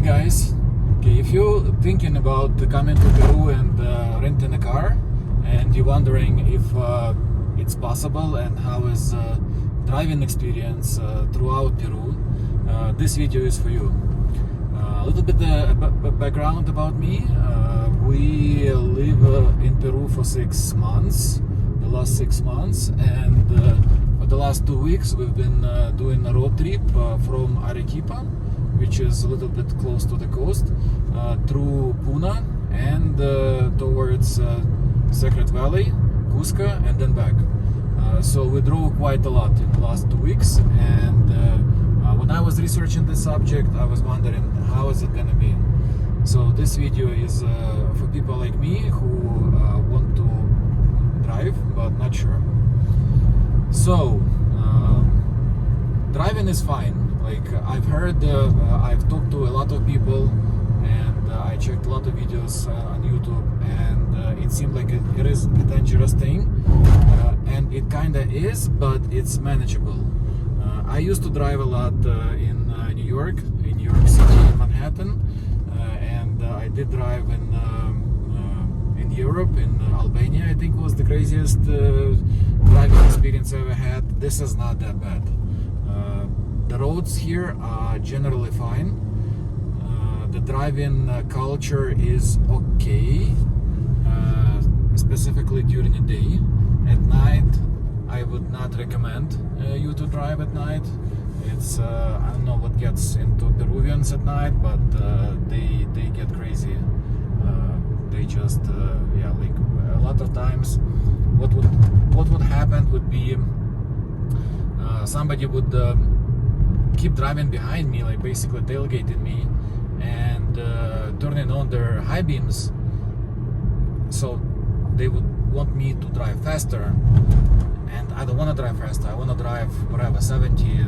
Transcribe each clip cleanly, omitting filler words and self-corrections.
Hey guys, okay, if you're thinking about coming to Peru and renting a car and you're wondering if it's possible and how is driving experience throughout Peru, this video is for you. A little bit background about me. We live in Peru for 6 months, the last 6 months, and for the last 2 weeks we've been doing a road trip from Arequipa, which is a little bit close to the coast, through Puna and towards Secret Valley, Cusco, and then back. So we drove quite a lot in the last 2 weeks, and when I was researching this subject, I was wondering how is it gonna be. So this video is for people like me who want to drive but not sure. So driving is fine. Like I've heard, I've talked to a lot of people, and I checked a lot of videos on YouTube, and it seemed like it is a dangerous thing, and it kinda is, but it's manageable. I used to drive a lot in New York City, in Manhattan, and I did drive in Europe, in Albania. I think was the craziest driving experience I ever had. This is not that bad. The roads here are generally fine. The driving culture is okay, specifically during the day. At night, I would not recommend you to drive at night. It's I don't know what gets into Peruvians at night, but they get crazy. They just yeah, like a lot of times, what would happen would be somebody would keep driving behind me, like basically tailgating me, and turning on their high beams, so they would want me to drive faster, and I don't want to drive faster. I want to drive whatever 70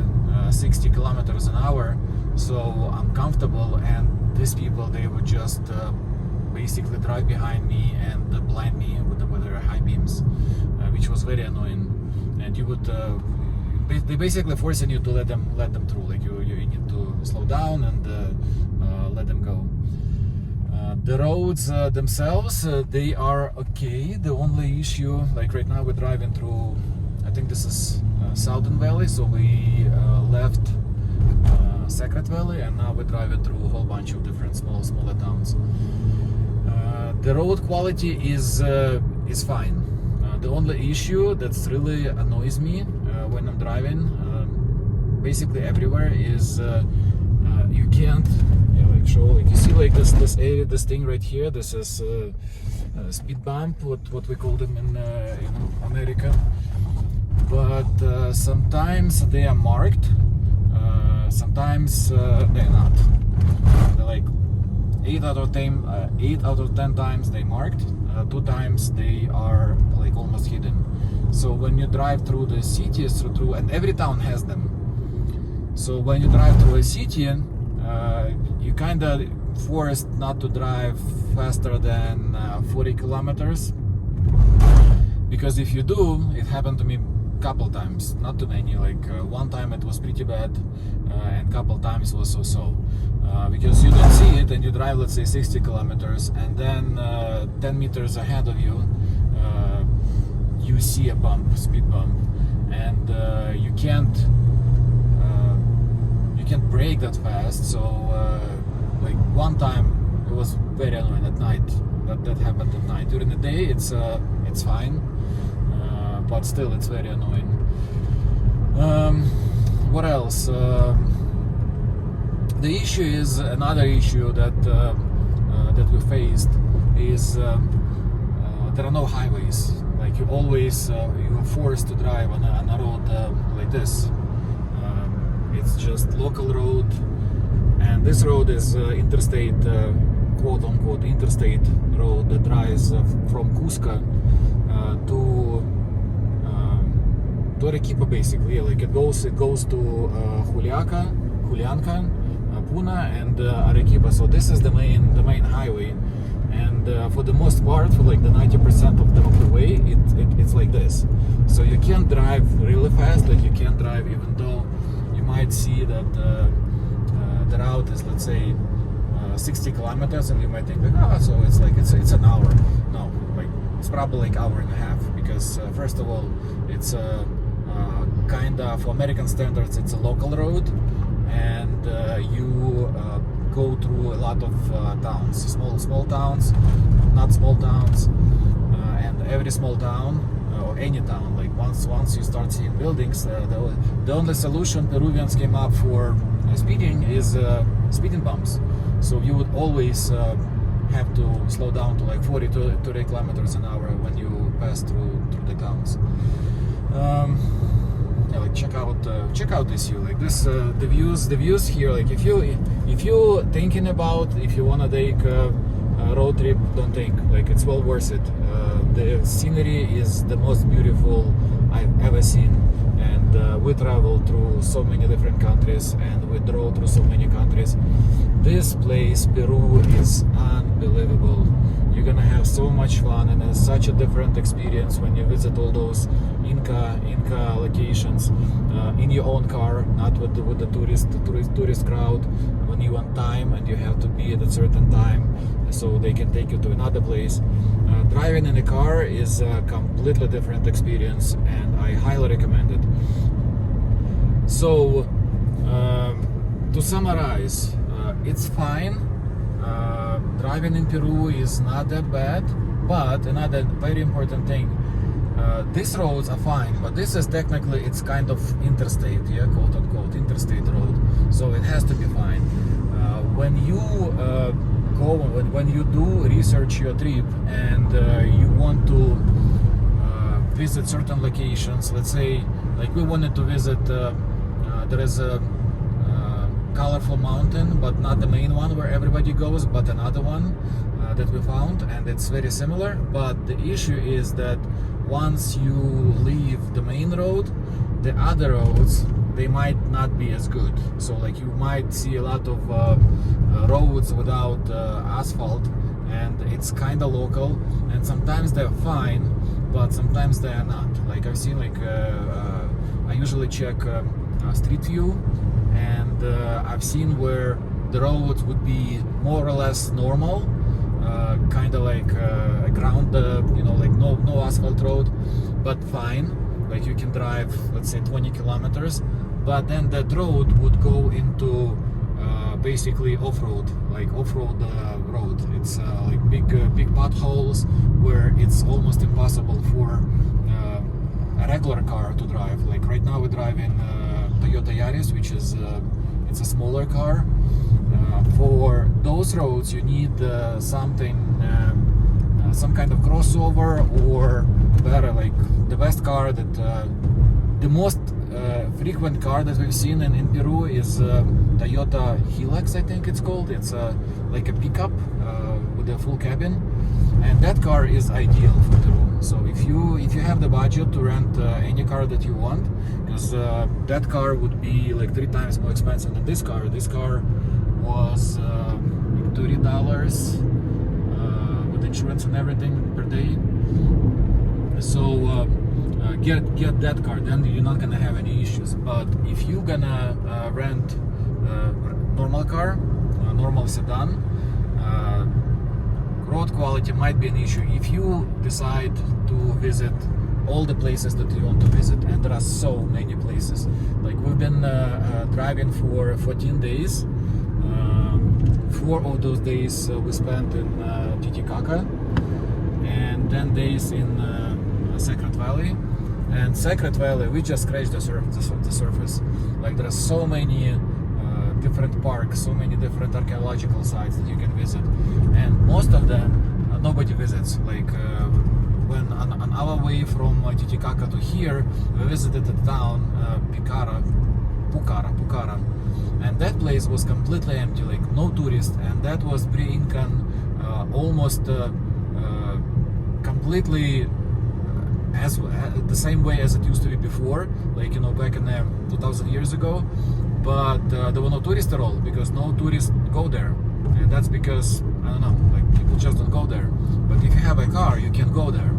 60 kilometers an hour, so I'm comfortable, and these people, they would just basically drive behind me and blind me with their high beams, which was very annoying. And you would they basically forcing you to let them through. Like you need to slow down and let them go. The roads themselves, they are okay. The only issue, like right now we're driving through, I think this is Southern Valley, so we left Secret Valley, and now we're driving through a whole bunch of different smaller towns. The road quality is fine. The only issue that's really annoys me when I'm driving, basically everywhere, is you can't like show, like you see, like this area, this thing right here. This is speed bump, what we call them in America. But sometimes they are marked, sometimes they're not. They're like 8 out of 10 times they marked. 2 times they are like almost hidden. So when you drive through the cities, through, and every town has them. So when you drive through a city, you kind of forced not to drive faster than 40 kilometers. Because if you do, it happened to me a couple times, not too many. Like one time it was pretty bad, and couple times was so-so. Because you don't see it, and you drive, let's say 60 kilometers, and then 10 meters ahead of you, you see a bump, speed bump, and you can't brake that fast. So like one time it was very annoying at night. That happened at night. During the day it's fine, but still it's very annoying. What else? The issue is, another issue that we faced is there are no highways. Like you always you're forced to drive on a road like this. It's just local road, and this road is interstate, quote unquote interstate road that drives from Cusco to Arequipa, basically. Like it goes to 𝐂𝐚𝐻𝐿𝐴NCA, Puna, and Arequipa. So this is the main highway, and for the most part, for like the 90% of the way, it's like this. So you can't drive really fast. Like you can't drive, even though you might see that the route is, let's say, 60 kilometers, and you might think like, oh, so it's like it's an hour. No, like it's probably like hour and a half, because first of all, it's kind of, for American standards, it's a local road, and you go through a lot of towns, small towns, not small towns, and every small town or any town, like once you start seeing buildings, the only solution Peruvians came up for speeding is speeding bumps. So you would always have to slow down to like 40 to 30 kilometers an hour when you pass through the towns. Yeah, like check out this view, like this, the views here. Like if you thinking about if you wanna take a road trip, don't take, like it's well worth it. The scenery is the most beautiful I've ever seen, and we travel through so many different countries, and we drove through so many countries. This place, Peru, is unbelievable. You're gonna have so much fun, and it's such a different experience when you visit all those Inca locations in your own car, not with the tourist crowd. When you want time, and you have to be at a certain time so they can take you to another place. Driving in a car is a completely different experience, and I highly recommend it. So to summarize, it's fine. Driving in Peru is not that bad, but another very important thing, these roads are fine, but this is technically, it's kind of interstate, yeah, quote unquote interstate road, so it has to be fine. When you when you do research your trip, and you want to visit certain locations, let's say like we wanted to visit, there is a colorful mountain, but not the main one where everybody goes, but another one that we found, and it's very similar. But the issue is that once you leave the main road, the other roads, they might not be as good. So like you might see a lot of roads without asphalt, and it's kind of local, and sometimes they're fine, but sometimes they are not. Like I've seen, like I usually check Street View, and I've seen where the roads would be more or less normal, kind of like a ground, you know, like no asphalt road, but fine. Like you can drive, let's say 20 kilometers, but then that road would go into basically off-road, like off-road road. It's like big potholes where it's almost impossible for a regular car to drive. Like right now we drive in Toyota Yaris, which is it's a smaller car. For those roads you need something, some kind of crossover, or better, like the best car that the most frequent car that we've seen in Peru is Toyota Hilux, I think it's called. It's like a pickup with a full cabin, and that car is ideal for Peru. So if you have the budget to rent any car that you want, because that car would be like 3 times more expensive than this car. This car was $30 with insurance and everything per day. So get that car, then you're not gonna have any issues. But if you're gonna rent a normal car, a normal sedan, road quality might be an issue. If you decide to visit all the places that you want to visit, and there are so many places. Like we've been driving for 14 days. 4 of those days we spent in Titicaca, and 10 days in Sacred Valley. And Sacred Valley, we just scratched the surface. Like there are so many different parks, so many different archaeological sites that you can visit, and most of them nobody visits. Like when on our way from Titicaca to here, we visited the town Pucara, and that place was completely empty, like no tourists, and that was pre-Incan, almost completely as the same way as it used to be before, like, you know, back in 2000 years ago. But there were no tourists at all, because no tourists go there, and that's because, I don't know, like people just don't go there. But if you have a car, you can go there.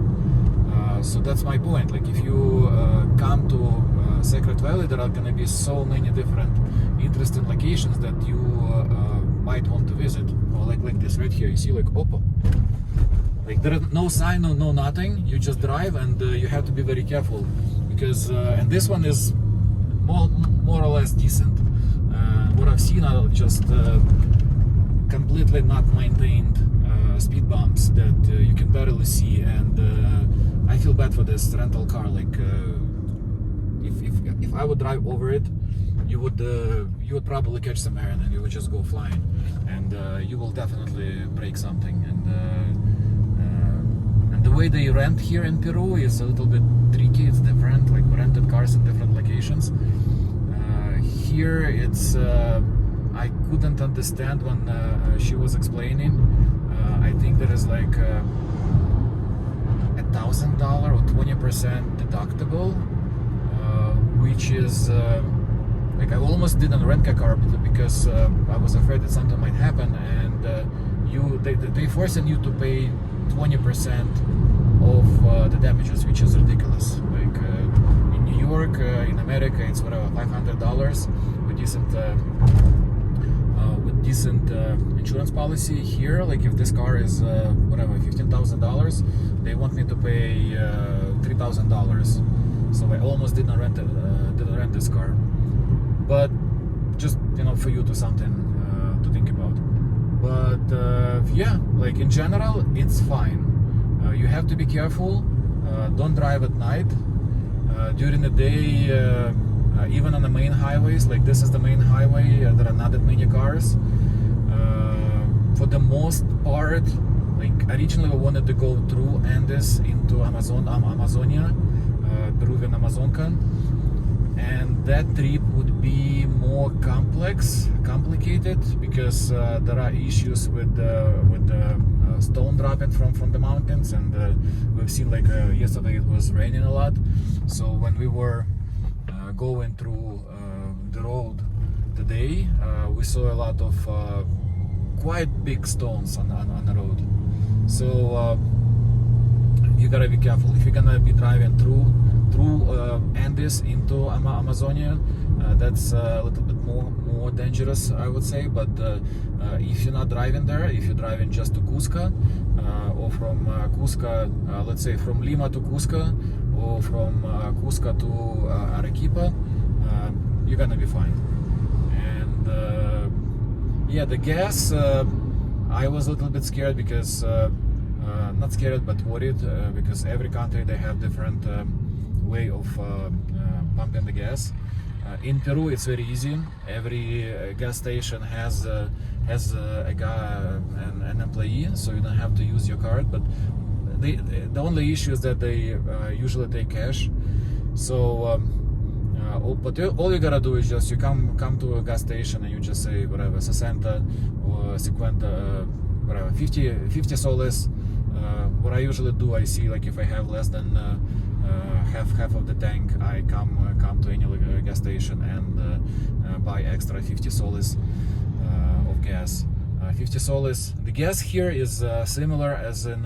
So that's my point. Like if you come to Sacred Valley, there are gonna be so many different interesting locations that you might want to visit. Or like this right here, you see like Oppo. Like there is no sign, no nothing. You just drive, and you have to be very careful because and this one is more or less decent. What I've seen are just completely not maintained speed bumps that you can barely see, and I feel bad for this rental car. Like if I would drive over it, you would probably catch some air and then you would just go flying, and you will definitely break something. And the way they rent here in Peru is a little bit tricky. It's different. Like we rented cars in different locations. Here it's I couldn't understand when she was explaining. I think there is like $1,000 or 20% deductible, which is like I almost didn't rent a car because I was afraid that something might happen, and they forcing you to pay 20% of the damages, which is ridiculous. Like in New York, in America, it's whatever $500 with decent insurance policy. Here, like if this car is whatever $15,000, they want me to pay $3,000. So I almost didn't rent this car. But just for you to something to think about. But yeah, like in general, it's fine. You have to be careful. Don't drive at night. During the day, even on the main highways, like this is the main highway, there are not that many cars. For the most part, like originally we wanted to go through Andes into Amazonia, Peruvian Amazonka, and that trip would be more complicated because there are issues with the stone dropping from the mountains, and we've seen like yesterday it was raining a lot, so when we were going through the road today, we saw a lot of quite big stones on the road. So you gotta be careful if you're gonna be driving through Andes into Amazonia. That's a little bit more dangerous, I would say. But if you're not driving there, if you're driving just to Cusco, or from Cusco, let's say from Lima to Cusco, or from Cusco to Arequipa, you're gonna be fine. And yeah, the gas, I was a little bit scared because not scared but worried because every country they have different way of pumping the gas. In Peru it's very easy. Every gas station has an employee, so you don't have to use your card. But the only issue is that they usually take cash. So but all you gotta do is just you come to a gas station and you just say whatever 60 or 50 whatever 50 soles. What I usually do, I see like if I have less than half of the tank, I come to any gas station and buy extra 50 soles of gas. 50 soles. The gas here is similar as in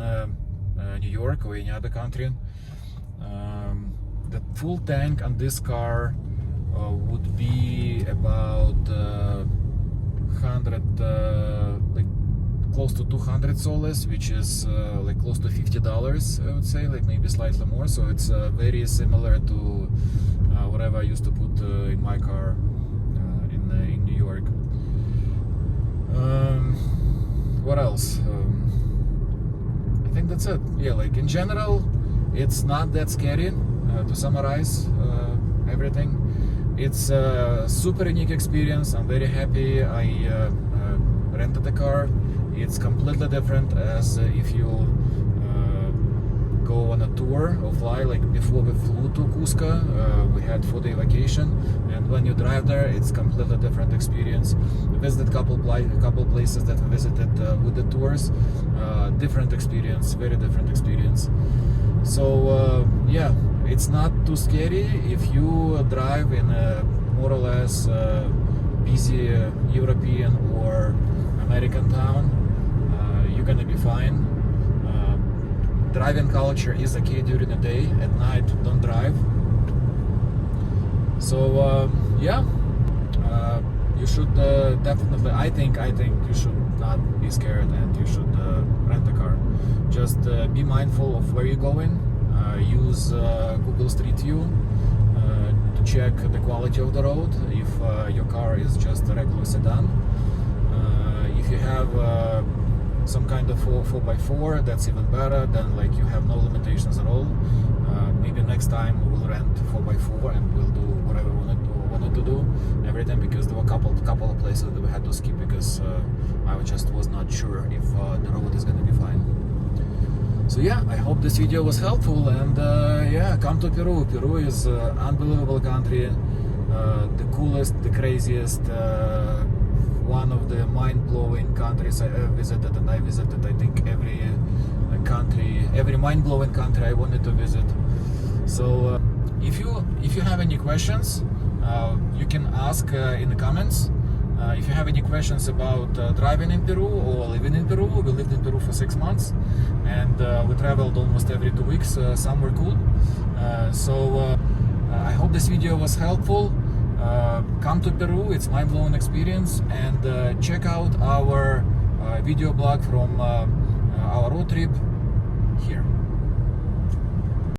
New York or any other country. The full tank on this car would be about 100, like close to 200 soles, which is like close to $50, I would say, like maybe slightly more. So it's very similar to whatever I used to put in my car in New York. What else? I think that's it. Yeah, like in general, it's not that scary. To summarize everything, it's a super unique experience. I'm very happy I rented the car. It's completely different as if you go on a tour or fly. Like before we flew to Cusco, we had 4-day vacation, and when you drive there, it's completely different experience. We visited a couple places that we visited with the tours. Different experience, very different experience. So yeah, it's not too scary if you drive in a more or less busy European or American town. You're gonna be fine. Driving culture is okay during the day. At night, don't drive. So yeah, you should definitely, I think you should not be scared, and you should rent a car. Just be mindful of where you're going. Use Google Street View to check the quality of the road. If your car is just a regular sedan, if you have some kind of 4x4, that's even better. Then like you have no limitations at all. Maybe next time we'll rent 4x4 and we'll do whatever we wanted to do every time, because there were a couple of places that we had to skip because I just was not sure if the road is gonna be fine. So yeah, I hope this video was helpful, and yeah, come to Peru. Peru is an unbelievable country, the coolest, the craziest, one of the mind-blowing countries I ever visited, and I visited, I think, every mind-blowing country I wanted to visit. So if you have any questions, you can ask in the comments. If you have any questions about driving in Peru or living in Peru, we lived in Peru for 6 months, and we traveled almost every 2 weeks somewhere cool. So I hope this video was helpful. Come to Peru, it's mind-blowing experience, and check out our video blog from our road trip here.